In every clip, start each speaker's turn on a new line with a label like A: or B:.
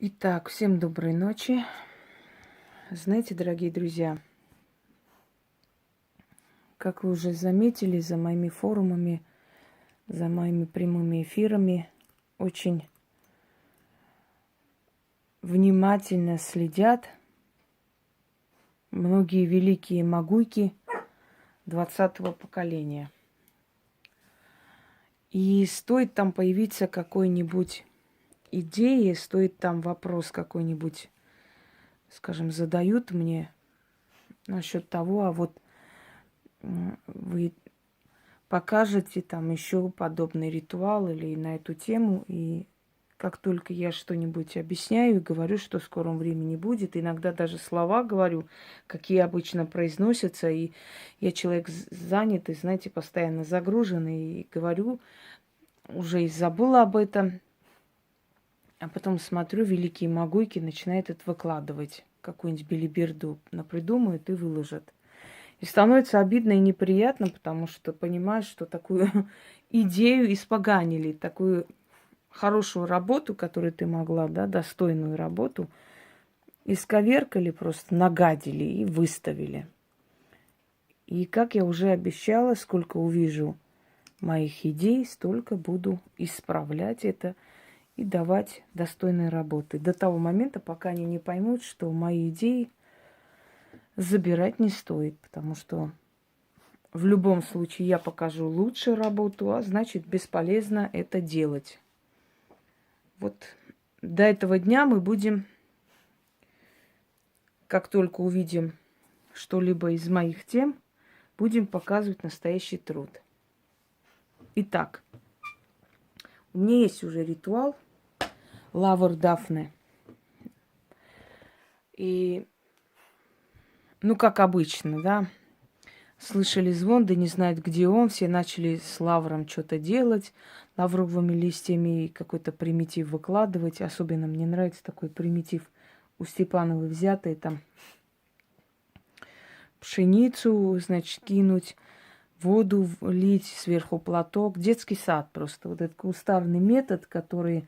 A: Итак, всем доброй ночи. Знаете, дорогие друзья, как вы уже заметили, за моими форумами, за моими прямыми эфирами очень внимательно следят многие великие могуйки 20-го поколения. И стоит там появиться какой-нибудь идеи, стоит там вопрос какой-нибудь, скажем, задают мне насчет того, а вот вы покажете там еще подобный ритуал или на эту тему. И как только я что-нибудь объясняю и говорю, что в скором времени будет, иногда даже слова говорю, какие обычно произносятся, и я человек занятый, знаете, постоянно загруженный, и говорю, уже и забыла об этом, а потом смотрю, великие могуйки начинают это выкладывать, какую-нибудь белиберду напридумают и выложат. И становится обидно и неприятно, потому что понимаешь, что такую идею испоганили, такую хорошую работу, которую ты могла, да, достойную работу, исковеркали, просто нагадили и выставили. И как я уже обещала, сколько увижу моих идей, столько буду исправлять это и давать достойные работы. До того момента, пока они не поймут, что мои идеи забирать не стоит, потому что в любом случае я покажу лучшую работу, а значит бесполезно это делать. Вот до этого дня мы будем, как только увидим что-либо из моих тем, будем показывать настоящий труд. Итак, у меня есть уже ритуал лавр Дафны. И, ну, как обычно, да, слышали звон, да не знают, где он. Все начали с лавром что-то делать, лавровыми листьями какой-то примитив выкладывать. Особенно мне нравится такой примитив у Степановой взятый. Там пшеницу, значит, кинуть, воду лить, сверху платок. Детский сад просто. Вот этот уставный метод, который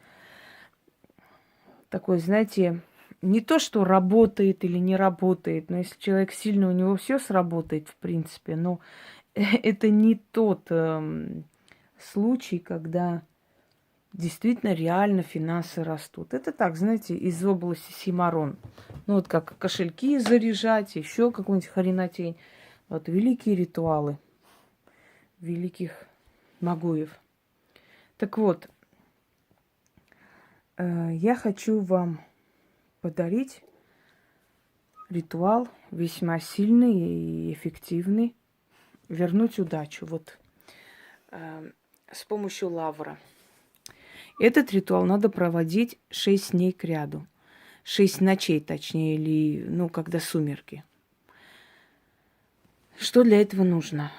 A: такой, знаете, не то, что работает или не работает, но если человек сильно, у него все сработает, в принципе, но это не тот случай, когда действительно реально финансы растут. Это так, знаете, из области симарон. Ну вот как кошельки заряжать, еще какую-нибудь хренотень. Вот великие ритуалы великих магуев. Так вот, я хочу вам подарить ритуал весьма сильный и эффективный. Вернуть удачу. Вот с помощью лавра. Этот ритуал надо проводить 6 дней кряду. 6 ночей, точнее, или, ну, когда сумерки. Что для этого нужно?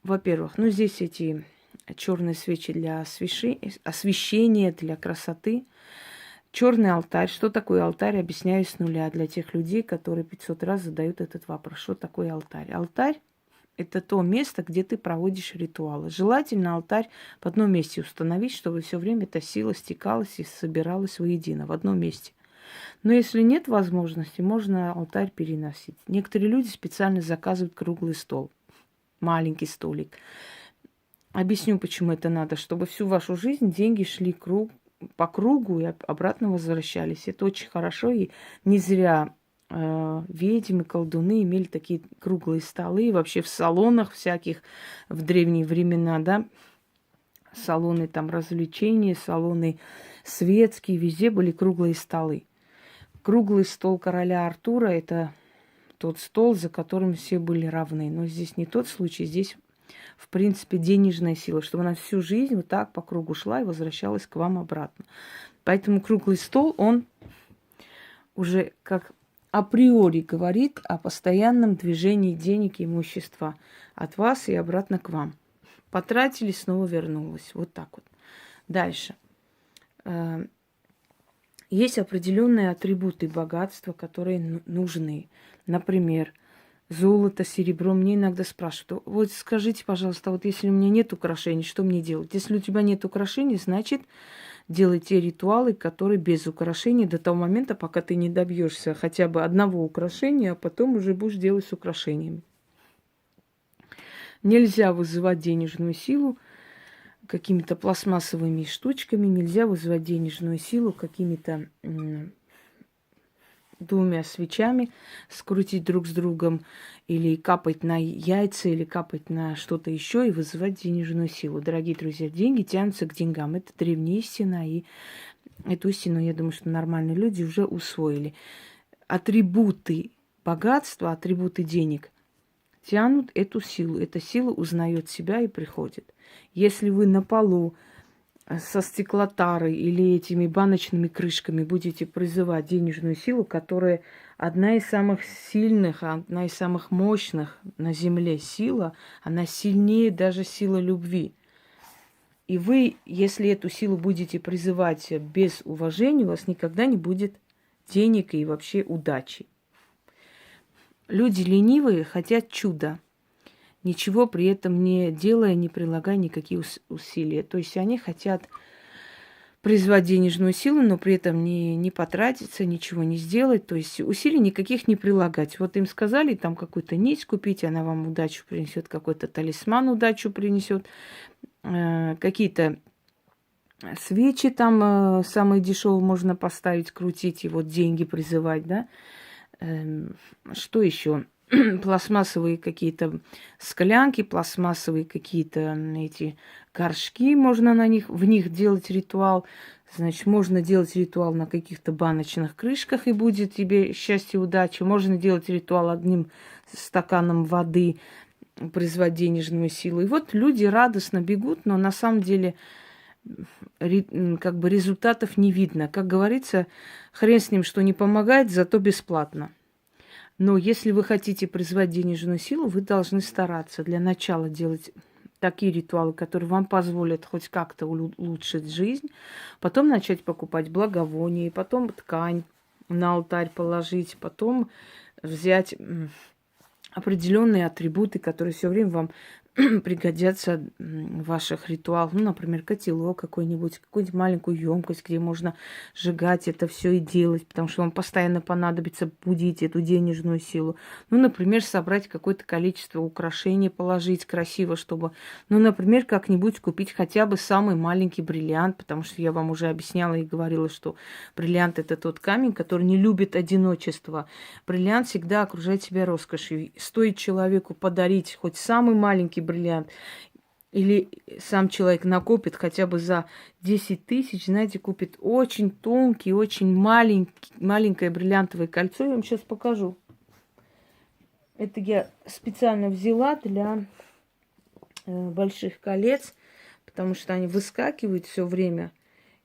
A: Во-первых, ну, здесь эти черные свечи для освещения, для красоты. Черный алтарь. Что такое алтарь? Объясняю с нуля для тех людей, которые 500 раз задают этот вопрос. Что такое алтарь? Алтарь – это то место, где ты проводишь ритуалы. Желательно алтарь в одном месте установить, чтобы все время эта сила стекалась и собиралась воедино, в одном месте. Но если нет возможности, можно алтарь переносить. Некоторые люди специально заказывают круглый стол, маленький столик. Объясню, почему это надо. Чтобы всю вашу жизнь деньги шли по кругу и обратно возвращались. Это очень хорошо, и не зря ведьмы, колдуны имели такие круглые столы. И вообще в салонах всяких в древние времена, да, салоны там развлечений, салоны светские, везде были круглые столы. Круглый стол короля Артура – это тот стол, за которым все были равны. Но здесь не тот случай, здесь в принципе, денежная сила, чтобы она всю жизнь вот так по кругу шла и возвращалась к вам обратно. Поэтому круглый стол, он уже как априори говорит о постоянном движении денег и имущества от вас и обратно к вам. Потратили, снова вернулось. Вот так вот. Дальше. Есть определенные атрибуты богатства, которые нужны. Например, золото, серебро. Мне иногда спрашивают: вот скажите, пожалуйста, вот если у меня нет украшений, что мне делать? Если у тебя нет украшений, значит, делай те ритуалы, которые без украшений до того момента, пока ты не добьешься хотя бы одного украшения, а потом уже будешь делать с украшениями. Нельзя вызывать денежную силу какими-то пластмассовыми штучками, нельзя вызывать денежную силу какими-то двумя свечами, скрутить друг с другом, или капать на яйца, или капать на что-то еще и вызывать денежную силу. Дорогие друзья, деньги тянутся к деньгам. Это древняя истина, и эту истину, я думаю, что нормальные люди уже усвоили. Атрибуты богатства, атрибуты денег тянут эту силу. Эта сила узнает себя и приходит. Если вы на полу со стеклотарой или этими баночными крышками будете призывать денежную силу, которая одна из самых сильных, одна из самых мощных на Земле сила, она сильнее даже силы любви. И вы, если эту силу будете призывать без уважения, у вас никогда не будет денег и вообще удачи. Люди ленивые хотят чуда, ничего при этом не делая, не прилагая никакие усилия. То есть они хотят призвать денежную силу, но при этом не потратиться, ничего не сделать. То есть усилий никаких не прилагать. Вот им сказали там какую-то нить купить, она вам удачу принесет, какой-то талисман удачу принесет, какие-то свечи там самые дешевые можно поставить, крутить и вот деньги призывать, да. Что еще? Пластмассовые какие-то склянки, пластмассовые какие-то эти горшки, можно в них делать ритуал. Значит, можно делать ритуал на каких-то баночных крышках, и будет тебе счастье, удача. Можно делать ритуал одним стаканом воды, призвать денежную силу. И вот люди радостно бегут, но на самом деле как бы результатов не видно. Как говорится, хрен с ним, что не помогает, зато бесплатно. Но если вы хотите призвать денежную силу, вы должны стараться для начала делать такие ритуалы, которые вам позволят хоть как-то улучшить жизнь, потом начать покупать благовония, потом ткань на алтарь положить, потом взять определенные атрибуты, которые все время вам пригодятся в ваших ритуалах. Ну, например, котелок какой-нибудь, какую-нибудь маленькую емкость, где можно сжигать это все и делать, потому что вам постоянно понадобится будить эту денежную силу. Ну, например, собрать какое-то количество украшений, положить красиво, чтобы, ну, например, как-нибудь купить хотя бы самый маленький бриллиант, потому что я вам уже объясняла и говорила, что бриллиант – это тот камень, который не любит одиночество. Бриллиант всегда окружает себя роскошью. Стоит человеку подарить хоть самый маленький бриллиант, или сам человек накопит хотя бы за 10 тысяч, знаете, купит очень тонкий, очень маленькое бриллиантовое кольцо. Я вам сейчас покажу. Это я специально взяла для больших колец, потому что они выскакивают все время.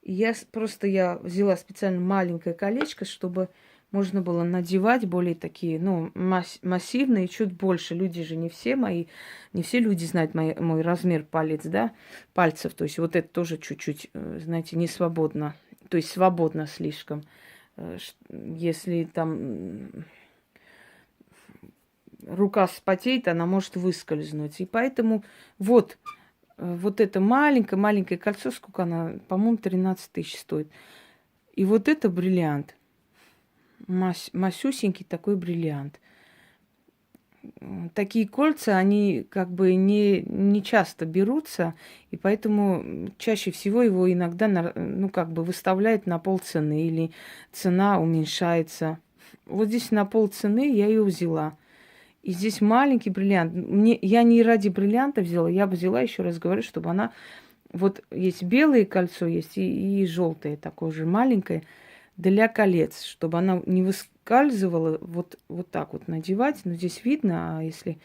A: И я взяла специально маленькое колечко, чтобы можно было надевать более такие, ну, массивные, чуть больше. Люди же не все люди знают мой размер пальцев. То есть вот это тоже чуть-чуть, знаете, не свободно. То есть свободно слишком. Если там рука вспотеет, она может выскользнуть. И поэтому вот это маленькое кольцо, сколько она, по-моему, 13 тысяч стоит. И вот это бриллиант. Масюсенький такой бриллиант. Такие кольца, они как бы не часто берутся, и поэтому чаще всего его иногда, ну, как бы выставляют на полцены, или цена уменьшается. Вот здесь на полцены я ее взяла. И здесь маленький бриллиант. Я не ради бриллианта взяла, я бы взяла, еще раз говорю, чтобы она... Вот есть белое кольцо, есть и желтое, такое же маленькое, для колец, чтобы она не выскальзывала, вот так вот надевать. Но здесь видно, а если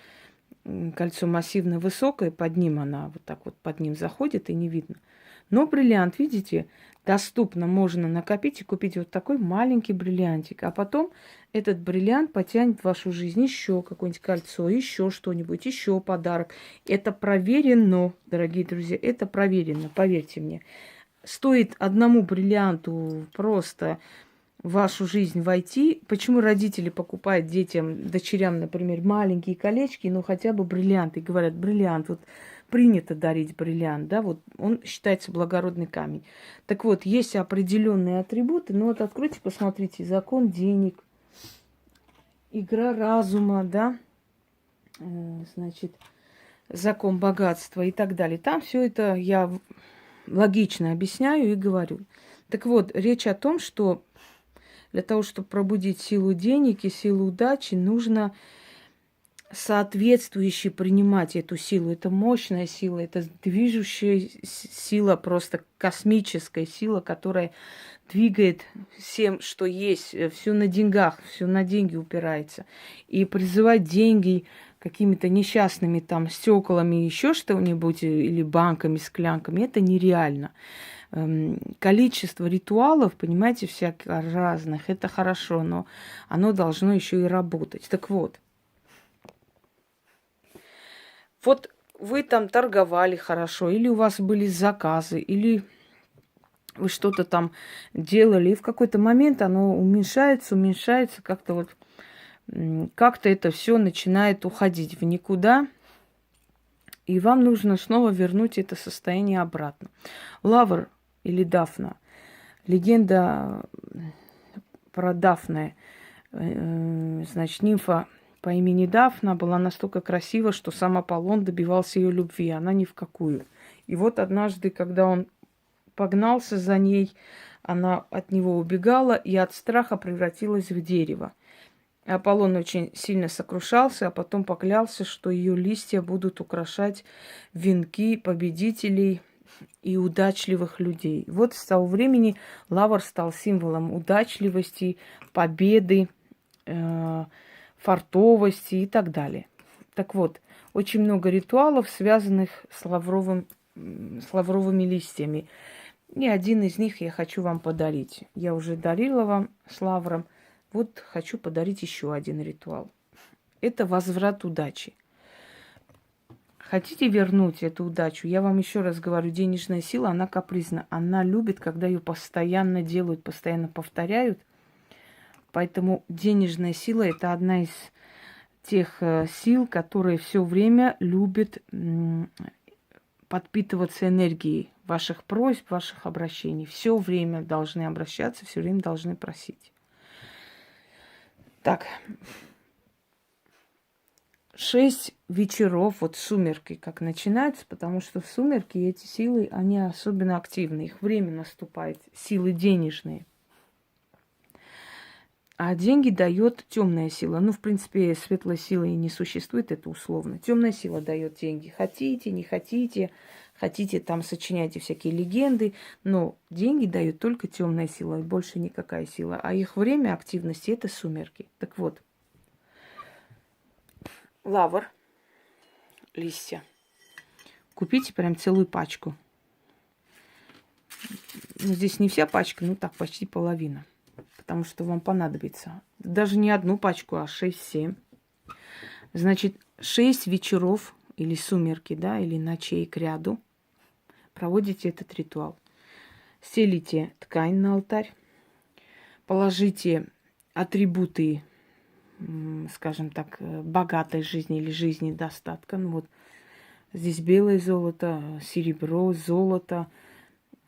A: кольцо массивно высокое, под ним она вот так вот под ним заходит и не видно. Но бриллиант, видите, доступно, можно накопить и купить вот такой маленький бриллиантик. А потом этот бриллиант потянет в вашу жизнь еще какое-нибудь кольцо, еще что-нибудь, еще подарок. Это проверено, дорогие друзья, это проверено, поверьте мне. Стоит одному бриллианту просто в вашу жизнь войти. Почему родители покупают детям, дочерям, например, маленькие колечки, но хотя бы бриллианты. Говорят, бриллиант, вот принято дарить бриллиант, да, вот он считается благородный камень. Так вот, есть определенные атрибуты, ну вот откройте, посмотрите, закон денег, игра разума, да, значит, закон богатства и так далее. Там все это я логично объясняю и говорю. Так вот, речь о том, что для того, чтобы пробудить силу денег и силу удачи, нужно соответствующе принимать эту силу. Это мощная сила, это движущая сила, просто космическая сила, которая двигает всем, что есть, все на деньгах, все на деньги упирается. И призывать деньги какими-то несчастными там стеклами, еще что-нибудь, или банками, склянками, это нереально. Количество ритуалов, понимаете, всяких разных, это хорошо, но оно должно еще и работать. Так вот, вот вы там торговали хорошо, или у вас были заказы, или вы что-то там делали, и в какой-то момент оно уменьшается, как-то вот, как-то это все начинает уходить в никуда, и вам нужно снова вернуть это состояние обратно. Лавр или Дафна, легенда про Дафне, значит, нимфа по имени Дафна была настолько красива, что сам Аполлон добивался ее любви, она ни в какую. И вот однажды, когда он погнался за ней, она от него убегала и от страха превратилась в дерево. Аполлон очень сильно сокрушался, а потом поклялся, что ее листья будут украшать венки победителей и удачливых людей. Вот с того времени лавр стал символом удачливости, победы, фартовости и так далее. Так вот, очень много ритуалов, связанных с лавровыми листьями. И один из них я хочу вам подарить. Я уже дарила вам с лавром. Вот хочу подарить еще один ритуал. Это возврат удачи. Хотите вернуть эту удачу? Я вам еще раз говорю, денежная сила, она капризна. Она любит, когда ее постоянно делают, постоянно повторяют. Поэтому денежная сила – это одна из тех сил, которые все время любят подпитываться энергией ваших просьб, ваших обращений. Все время должны обращаться, все время должны просить. Так, 6 вечеров, вот сумерки, как начинаются, потому что в сумерки эти силы, они особенно активны, их время наступает, силы денежные. А деньги дает темная сила. Ну, в принципе, светлой силы и не существует, это условно. Темная сила дает деньги. Хотите, не хотите, хотите, там сочиняйте всякие легенды, но деньги дает только темная сила, и больше никакая сила. А их время активности – это сумерки. Так вот, лавр, листья. Купите прям целую пачку. Ну, здесь не вся пачка, ну так, почти половина. Потому что вам понадобится. Даже не одну пачку, а 6-7. Значит, 6 вечеров или сумерки, да, или ночей к ряду проводите этот ритуал. Стелите ткань на алтарь. Положите атрибуты, скажем так, богатой жизни или жизни достатка. Ну вот здесь белое золото, серебро, золото,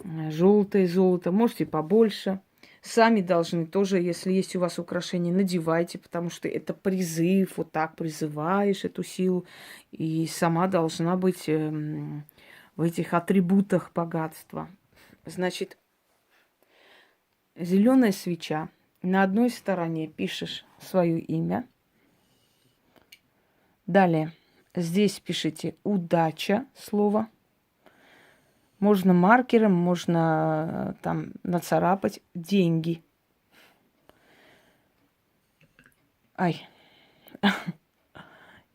A: желтое золото. Можете побольше. Сами должны тоже, если есть у вас украшения, надевайте, потому что это призыв, вот так призываешь эту силу, и сама должна быть в этих атрибутах богатства. Значит, зеленая свеча. На одной стороне пишешь свое имя. Далее здесь пишите удача слово. Можно маркером, можно там нацарапать деньги. Ай,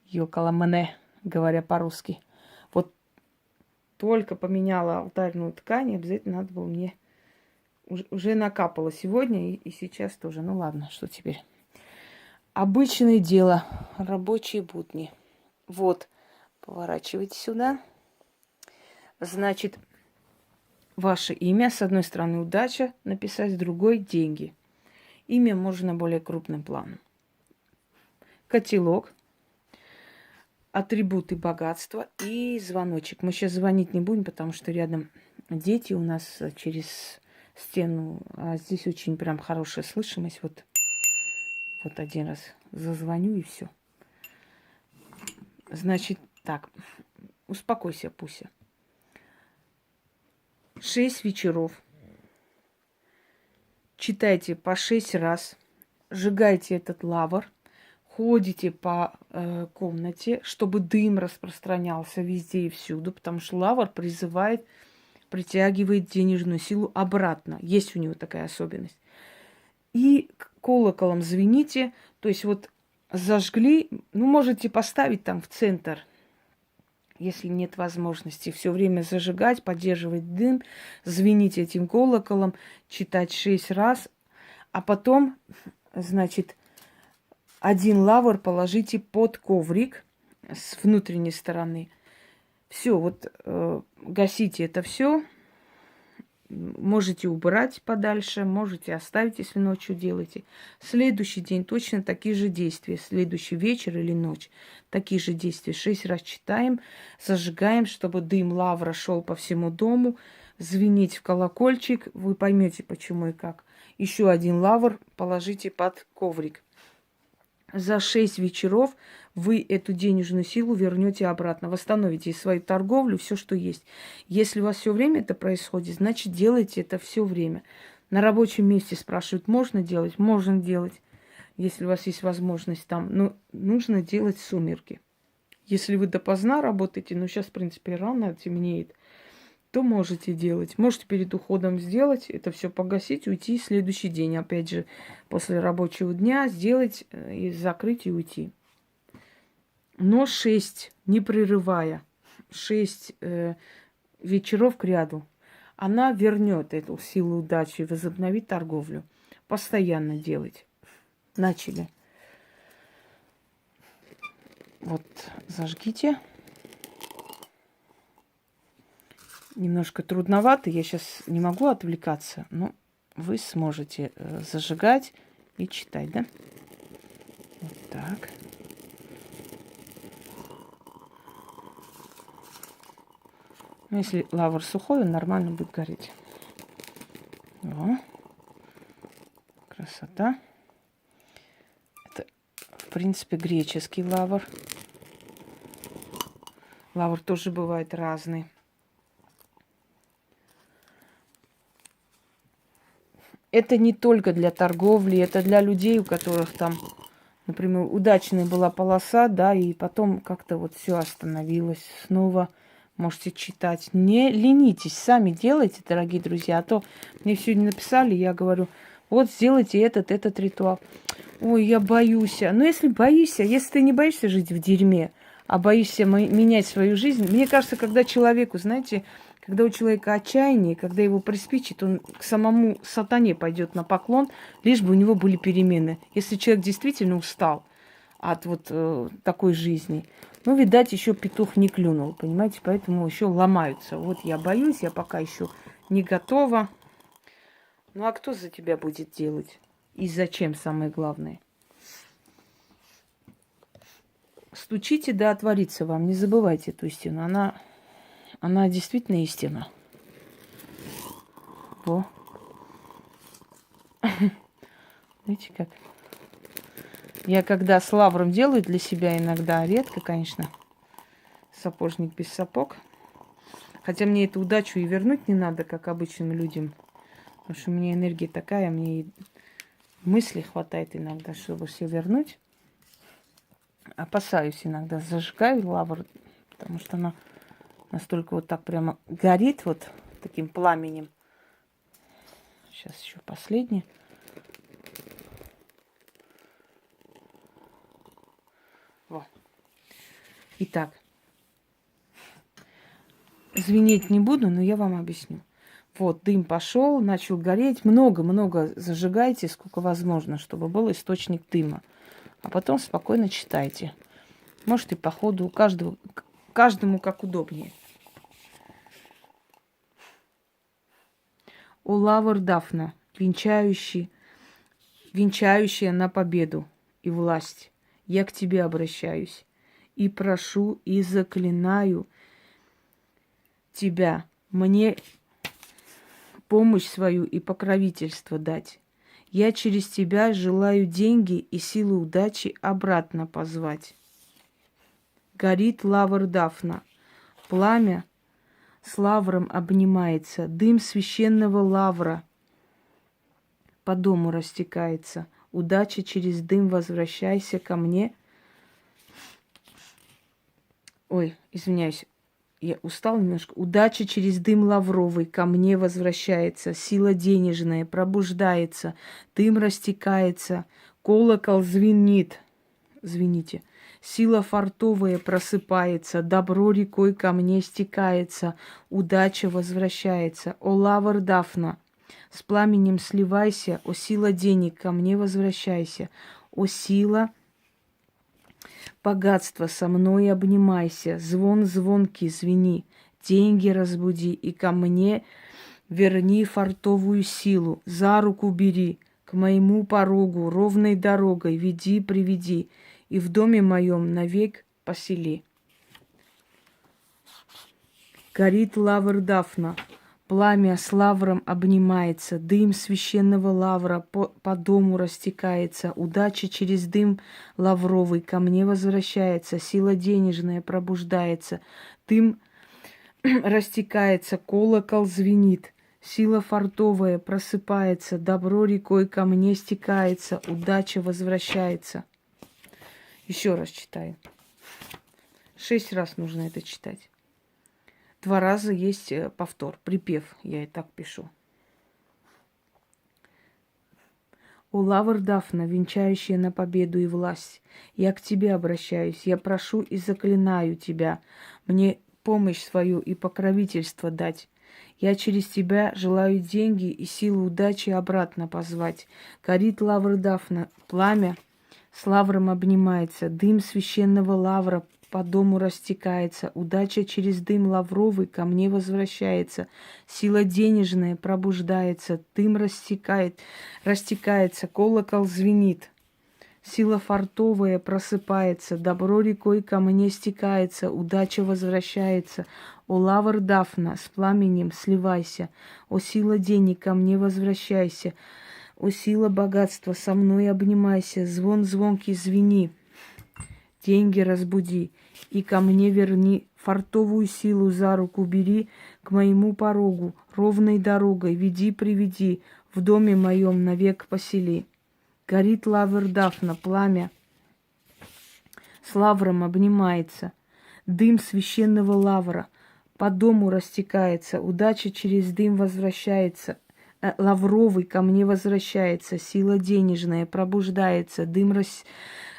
A: ёкала мене, говоря по-русски. Вот только поменяла алтарную ткань, обязательно надо было мне... Уже накапало сегодня и сейчас тоже. Ну ладно, что теперь. Обычное дело, рабочие будни. Вот, поворачивайте сюда. Значит, ваше имя, с одной стороны удача, написать, с другой деньги. Имя можно более крупным планом. Котелок. атрибуты богатства и звоночек. Мы сейчас звонить не будем, потому что рядом дети у нас через стену, а здесь очень прям хорошая слышимость. Вот один раз зазвоню и все. Значит, так, успокойся, Пуся. 6 вечеров. Читайте по 6 раз. Сжигайте этот лавр. Ходите по комнате, чтобы дым распространялся везде и всюду, потому что лавр притягивает денежную силу обратно. Есть у него такая особенность. И колоколом звените, то есть вот зажгли, ну, можете поставить там в центр, если нет возможности все время зажигать, поддерживать дым, звенить этим колоколом, читать 6 раз, а потом, значит, один лавр положите под коврик с внутренней стороны. Все, вот гасите это все. Можете убрать подальше, можете оставить, если ночью делаете. Следующий день точно такие же действия. Следующий вечер или ночь. Такие же действия. 6 раз читаем, зажигаем, чтобы дым лавра шел по всему дому. Звенить в колокольчик. Вы поймете, почему и как. Еще один лавр положите под коврик. За 6 вечеров вы эту денежную силу вернете обратно, восстановите свою торговлю, все, что есть. Если у вас все время это происходит, значит, делайте это все время. На рабочем месте спрашивают, можно делать? Можно делать, если у вас есть возможность там. Но нужно делать в сумерки. Если вы допоздна работаете, ну, сейчас, в принципе, рано темнеет, то можете делать. Можете перед уходом сделать, это все погасить, уйти в следующий день. Опять же, после рабочего дня сделать и закрыть и уйти. Но 6, не прерывая, 6 вечеров к ряду, она вернет эту силу удачи, возобновит торговлю. Постоянно делать. Начали. Вот, зажгите. Немножко трудновато, я сейчас не могу отвлекаться, но вы сможете зажигать и читать, да? Вот так. Ну, если лавр сухой, он нормально будет гореть. О, красота. Это, в принципе, греческий лавр. Лавр тоже бывает разный. Это не только для торговли, это для людей, у которых там, например, удачная была полоса, да, и потом как-то вот все остановилось. Снова можете читать. Не ленитесь, сами делайте, дорогие друзья. А то мне сегодня написали, я говорю, вот сделайте этот ритуал. Ой, я боюсь. Ну, если боишься, если ты не боишься жить в дерьме, а боишься менять свою жизнь, мне кажется, когда человеку, знаете, когда у человека отчаяние, когда его приспичит, он к самому сатане пойдет на поклон, лишь бы у него были перемены. Если человек действительно устал от вот такой жизни, ну, видать, еще петух не клюнул, понимаете, поэтому еще ломаются. Вот я боюсь, я пока еще не готова. Ну, а кто за тебя будет делать? И зачем, самое главное? Стучите, да отворится вам. Не забывайте эту истину. Она действительно истина. Во. Видите как? Я когда с лавром делаю для себя иногда, редко, конечно, сапожник без сапог. Хотя мне эту удачу и вернуть не надо, как обычным людям. Потому что у меня энергия такая, мне и мысли хватает иногда, чтобы все вернуть. Опасаюсь иногда, зажигаю лавр, потому что она настолько вот так прямо горит вот таким пламенем. Сейчас еще последний. Во. Итак, звенеть не буду, но я вам объясню. Вот, дым пошел, начал гореть. Много-много зажигайте, сколько возможно, чтобы был источник дыма. А потом спокойно читайте. Можете по ходу, каждому как удобнее. О лавр Дафна, венчающая на победу и власть, я к тебе обращаюсь. и прошу, и заклинаю тебя мне помощь свою и покровительство дать. Я через тебя желаю деньги и силу удачи обратно позвать. Горит лавр Дафна, пламя с лавром обнимается, дым священного лавра по дому растекается. Удача через дым возвращайся ко мне. Ой, извиняюсь, я устал немножко. Удача через дым лавровый ко мне возвращается. Сила денежная пробуждается. Дым растекается. Колокол звенит. Звените. Сила фартовая просыпается. Добро рекой ко мне стекается. Удача возвращается. О, лавр Дафна, с пламенем сливайся. О, сила денег ко мне возвращайся. О, сила богатство, со мной обнимайся, звон звонкий звени, деньги разбуди и ко мне верни фартовую силу, за руку бери, к моему порогу ровной дорогой веди, приведи, и в доме моем навек посели. Горит лавр Дафна, пламя с лавром обнимается, дым священного лавра по дому растекается, удача через дым лавровый ко мне возвращается, сила денежная пробуждается, дым растекается, колокол звенит, сила фартовая просыпается, добро рекой ко мне стекается, удача возвращается. Еще раз читаю. 6 раз нужно это читать. 2 раза есть повтор, припев, я и так пишу. О, лавр Дафна, венчающая на победу и власть, я к тебе обращаюсь, я прошу и заклинаю тебя, мне помощь свою и покровительство дать. Я через тебя желаю деньги и силу удачи обратно позвать. Горит лавр Дафна, пламя с лавром обнимается, дым священного лавра по дому растекается, удача через дым лавровый ко мне возвращается, сила денежная пробуждается, дым растекается, колокол звенит, сила фартовая просыпается, добро рекой ко мне стекается, удача возвращается. О, лавр Дафна, с пламенем сливайся, о, сила денег ко мне возвращайся, о, сила богатства со мной обнимайся, звон звонкий звени, деньги разбуди, и ко мне верни, фартовую силу за руку бери, к моему порогу ровной дорогой веди, приведи, в доме моем навек посели. Горит лавр Дафна, пламя с лавром обнимается, дым священного лавра по дому растекается, удача через дым возвращается, лавровый ко мне возвращается, сила денежная пробуждается, дым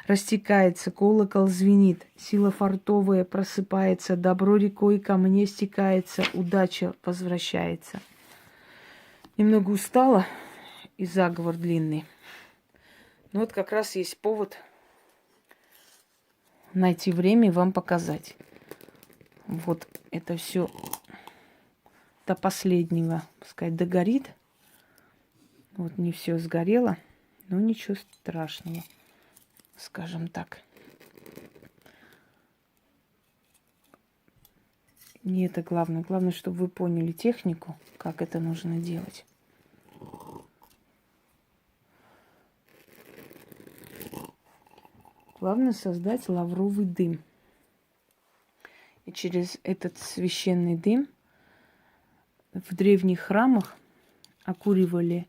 A: растекается, колокол звенит, сила фартовая просыпается, добро рекой ко мне стекается, удача возвращается. Немного устала, и заговор длинный. Но вот как раз есть повод найти время и вам показать. Вот это все до последнего, так сказать, догорит. Вот не все сгорело, но ничего страшного, скажем так. Не это главное. Главное, чтобы вы поняли технику, как это нужно делать. Главное создать лавровый дым. И через этот священный дым в древних храмах окуривали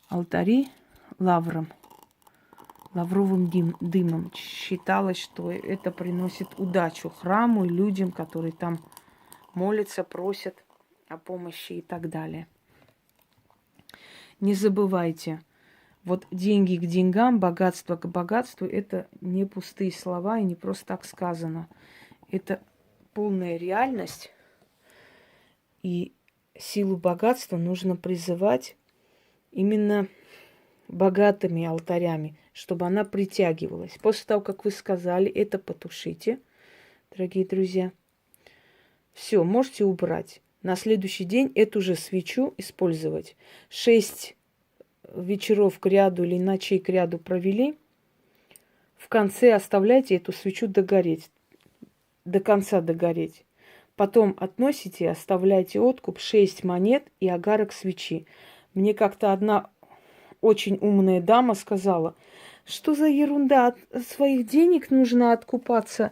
A: алтари лавром, лавровым дымом. Считалось, что это приносит удачу храму и людям, которые там молятся, просят о помощи и так далее. Не забывайте, вот деньги к деньгам, богатство к богатству – это не пустые слова и не просто так сказано. Это полная реальность, и силу богатства нужно призывать именно богатыми алтарями, чтобы она притягивалась. После того, как вы сказали, это потушите, дорогие друзья. Все, можете убрать. На следующий день эту же свечу использовать. 6 вечеров к ряду или ночей к ряду провели в конце оставляйте эту свечу догореть, до конца догореть. Потом относите, оставляйте откуп 6 монет и огарок свечи. Мне как-то одна очень умная дама сказала, что за ерунда, от своих денег нужно откупаться,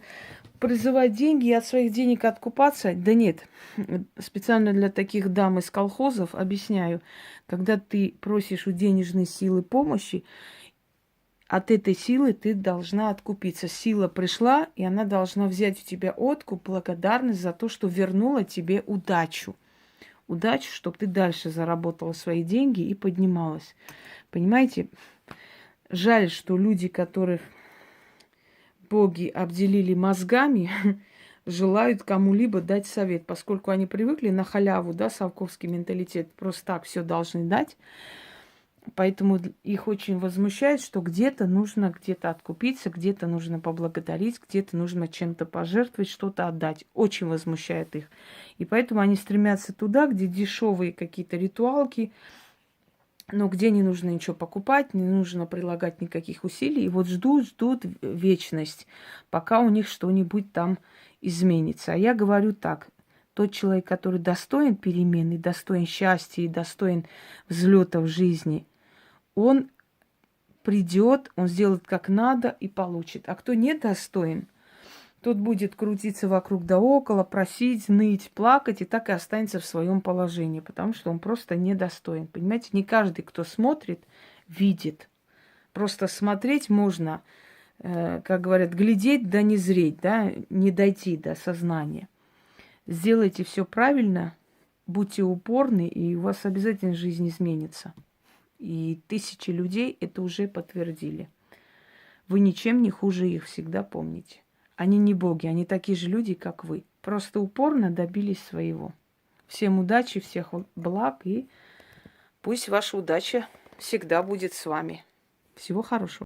A: призывать деньги и от своих денег откупаться. Да нет, специально для таких дам из колхозов объясняю, когда ты просишь у денежной силы помощи, от этой силы ты должна откупиться. Сила пришла, и она должна взять у тебя откуп, благодарность за то, что вернула тебе удачу. Удачу, чтобы ты дальше заработала свои деньги и поднималась. Понимаете? Жаль, что люди, которых боги обделили мозгами, желают кому-либо дать совет, поскольку они привыкли на халяву, да, совковский менталитет, просто так все должны дать. Поэтому их очень возмущает, что где-то нужно где-то откупиться, где-то нужно поблагодарить, где-то нужно чем-то пожертвовать, что-то отдать. Очень возмущает их. И поэтому они стремятся туда, где дешевые какие-то ритуалки, но где не нужно ничего покупать, не нужно прилагать никаких усилий. И вот ждут вечность, пока у них что-нибудь там изменится. А я говорю так. Тот человек, который достоин перемен, и достоин счастья, и достоин взлета в жизни, он придет, он сделает как надо и получит. А кто недостоин, тот будет крутиться вокруг да около, просить, ныть, плакать, и так и останется в своем положении, потому что он просто недостоин. Понимаете, не каждый, кто смотрит, видит. Просто смотреть можно, как говорят, глядеть да не зреть, да, не дойти до сознания. Сделайте все правильно, будьте упорны, и у вас обязательно жизнь изменится. И тысячи людей это уже подтвердили. Вы ничем не хуже их, всегда помните. Они не боги, они такие же люди, как вы. Просто упорно добились своего. Всем удачи, всех благ, и пусть ваша удача всегда будет с вами. Всего хорошего.